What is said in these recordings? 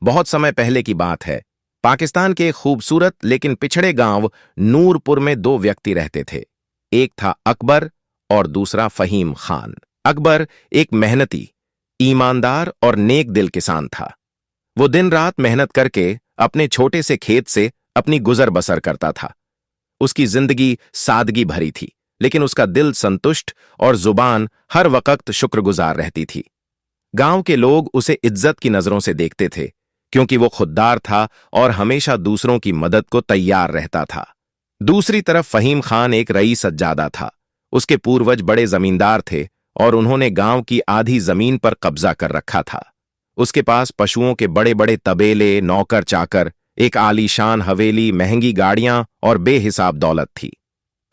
बहुत समय पहले की बात है। पाकिस्तान के एक खूबसूरत लेकिन पिछड़े गांव नूरपुर में दो व्यक्ति रहते थे। एक था अकबर और दूसरा फहीम खान। अकबर एक मेहनती, ईमानदार और नेक दिल किसान था। वो दिन रात मेहनत करके अपने छोटे से खेत से अपनी गुजर बसर करता था। उसकी जिंदगी सादगी भरी थी, लेकिन उसका दिल संतुष्ट और जुबान हर वक्त शुक्रगुजार रहती थी। गांव के लोग उसे इज्जत की नजरों से देखते थे, क्योंकि वो खुददार था और हमेशा दूसरों की मदद को तैयार रहता था। दूसरी तरफ फहीम खान एक रईस सज्जादा था। उसके पूर्वज बड़े जमींदार थे और उन्होंने गांव की आधी जमीन पर कब्जा कर रखा था। उसके पास पशुओं के बड़े बड़े तबेले, नौकर चाकर, एक आलीशान हवेली, महंगी गाड़ियां और बेहिसाब दौलत थी।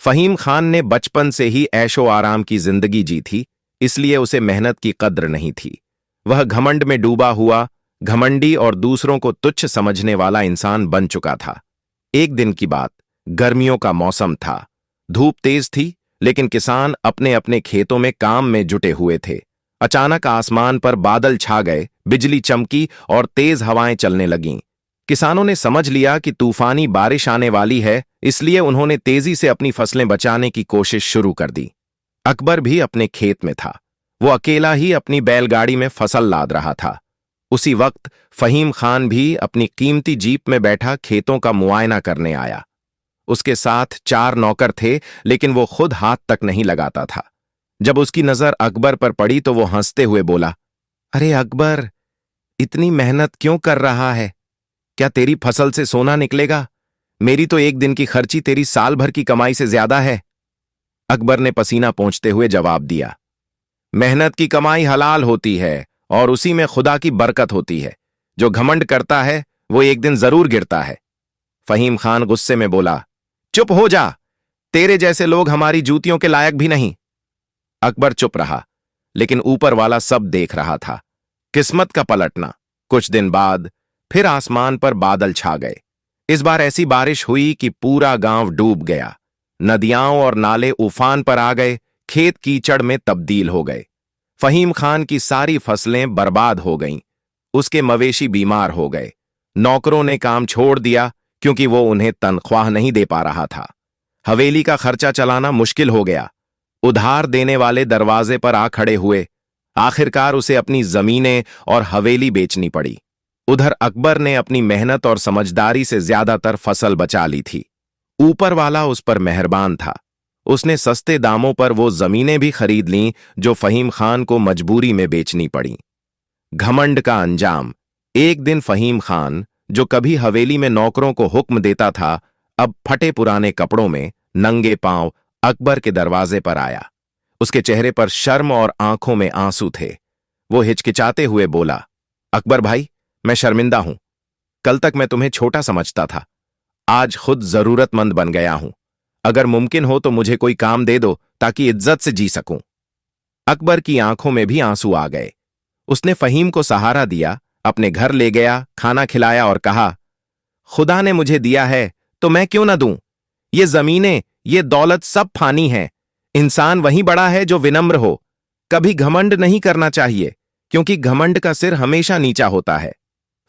फहीम खान ने बचपन से ही ऐशो आराम की जिंदगी जी थी, इसलिए उसे मेहनत की कद्र नहीं थी। वह घमंड में डूबा हुआ, घमंडी और दूसरों को तुच्छ समझने वाला इंसान बन चुका था। एक दिन की बात, गर्मियों का मौसम था। धूप तेज थी, लेकिन किसान अपने अपने खेतों में काम में जुटे हुए थे। अचानक आसमान पर बादल छा गए, बिजली चमकी और तेज हवाएं चलने लगीं। किसानों ने समझ लिया कि तूफानी बारिश आने वाली है, इसलिए उन्होंने तेजी से अपनी फसलें बचाने की कोशिश शुरू कर दी। अकबर भी अपने खेत में था। वो अकेला ही अपनी बैलगाड़ी में फसल लाद रहा था। उसी वक्त फहीम खान भी अपनी कीमती जीप में बैठा खेतों का मुआयना करने आया। उसके साथ 4 नौकर थे, लेकिन वो खुद हाथ तक नहीं लगाता था। जब उसकी नजर अकबर पर पड़ी तो वो हंसते हुए बोला, अरे अकबर, इतनी मेहनत क्यों कर रहा है? क्या तेरी फसल से सोना निकलेगा? मेरी तो एक दिन की खर्ची तेरी साल भर की कमाई से ज्यादा है। अकबर ने पसीना पोंछते हुए जवाब दिया, मेहनत की कमाई हलाल होती है और उसी में खुदा की बरकत होती है। जो घमंड करता है वो एक दिन जरूर गिरता है। फहीम खान गुस्से में बोला, चुप हो जा, तेरे जैसे लोग हमारी जूतियों के लायक भी नहीं। अकबर चुप रहा, लेकिन ऊपर वाला सब देख रहा था। किस्मत का पलटना। कुछ दिन बाद फिर आसमान पर बादल छा गए। इस बार ऐसी बारिश हुई कि पूरा गांव डूब गया। नदियां और नाले उफान पर आ गए, खेत कीचड़ में तब्दील हो गए। फहीम खान की सारी फसलें बर्बाद हो गईं। उसके मवेशी बीमार हो गए। नौकरों ने काम छोड़ दिया, क्योंकि वो उन्हें तनख्वाह नहीं दे पा रहा था। हवेली का खर्चा चलाना मुश्किल हो गया। उधार देने वाले दरवाजे पर आ खड़े हुए। आखिरकार उसे अपनी जमीनें और हवेली बेचनी पड़ी। उधर अकबर ने अपनी मेहनत और समझदारी से ज्यादातर फसल बचा ली थी। ऊपर वाला उस पर मेहरबान था। उसने सस्ते दामों पर वो जमीनें भी खरीद लीं जो फहीम खान को मजबूरी में बेचनी पड़ी। घमंड का अंजाम। एक दिन फहीम खान, जो कभी हवेली में नौकरों को हुक्म देता था, अब फटे पुराने कपड़ों में नंगे पांव अकबर के दरवाजे पर आया। उसके चेहरे पर शर्म और आंखों में आंसू थे। वो हिचकिचाते हुए बोला, अकबर भाई, मैं शर्मिंदा हूं। कल तक मैं तुम्हें छोटा समझता था, आज खुद जरूरतमंद बन गया हूं। अगर मुमकिन हो तो मुझे कोई काम दे दो ताकि इज्जत से जी सकूं। अकबर की आंखों में भी आंसू आ गए। उसने फहीम को सहारा दिया, अपने घर ले गया, खाना खिलाया और कहा, खुदा ने मुझे दिया है तो मैं क्यों ना दूं? ये जमीनें, ये दौलत सब फानी है। इंसान वही बड़ा है जो विनम्र हो। कभी घमंड नहीं करना चाहिए, क्योंकि घमंड का सिर हमेशा नीचा होता है।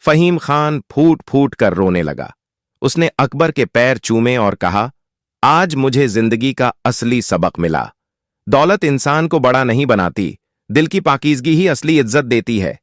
फहीम खान फूट फूट कर रोने लगा। उसने अकबर के पैर चूमे और कहा, आज मुझे जिंदगी का असली सबक मिला। दौलत इंसान को बड़ा नहीं बनाती, दिल की पाकीज़गी ही असली इज्जत देती है।